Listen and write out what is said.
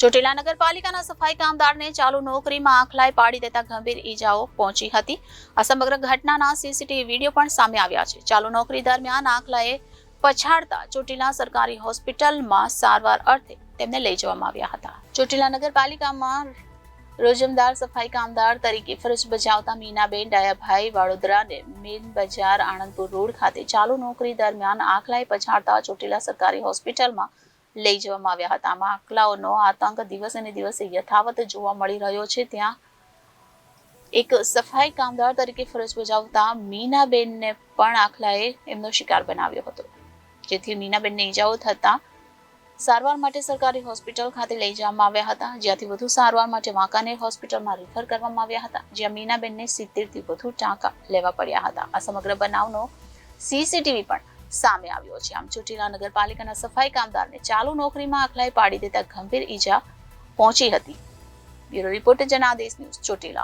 ચોટીલા નગરપાલિકાના સફાઈ કામદારને ચાલુ નોકરીમાં આખલાઈ પાડી દેતા ગંભીર ઈજાઓ પહોંચી હતી. આ સમગ્ર ઘટનાના સીસીટીવી વિડીયો પણ સામે આવ્યા છે. ચાલુ નોકરી દરમિયાન આખલાએ પછાડતા ચોટીલા સરકારી હોસ્પિટલમાં સારવાર અર્થે તેમને લઈ જવામાં આવ્યા હતા. ચોટીલા નગરપાલિકામાં રોજમદાર સફાઈ કામદાર તરીકે ફરજ બજાવતા મીનાબેન ડાયાભાઈ વડોદરાને મેન બજાર આણંદપુર રોડ ખાતે ચાલુ નોકરી દરમિયાન આખલાઈ પછાડતા ચોટીલા સરકારી હોસ્પિટલમાં લઈ જવામાં આવ્યા હતા. આમાં આખલાઓનો આતંક દિવસે ને દિવસે યથાવત જોવા મળી રહ્યો છે. ત્યાં એક સફાઈ કામદાર તરીકે ફરજ બજાવતા મીનાબેનને પણ આખલાએ એમનો શિકાર બનાવ્યો હતો, જેથી મીનાબેનને ઈજાઓ થતા સારવાર માટે સરકારી હોસ્પિટલ ખાતે લઈ જવામાં આવ્યા હતા, જ્યાંથી વધુ સારવાર માટે વાંકાનેર હોસ્પિટલમાં રિફર કરવામાં આવ્યા હતા, જ્યાં મીનાબેનને 70 થી વધુ ટાંકા લેવા પડ્યા હતા. આ સમગ્ર બનાવનો સીસીટીવી પણ સામે આવ્યો છે. આમ ચોટીલા નગરપાલિકાના સફાઈ કામદારને ચાલુ નોકરીમાં આખલાઈ પાડી દેતા ગંભીર ઈજા પહોંચી હતી. Bureau report Janadesh news Chotila.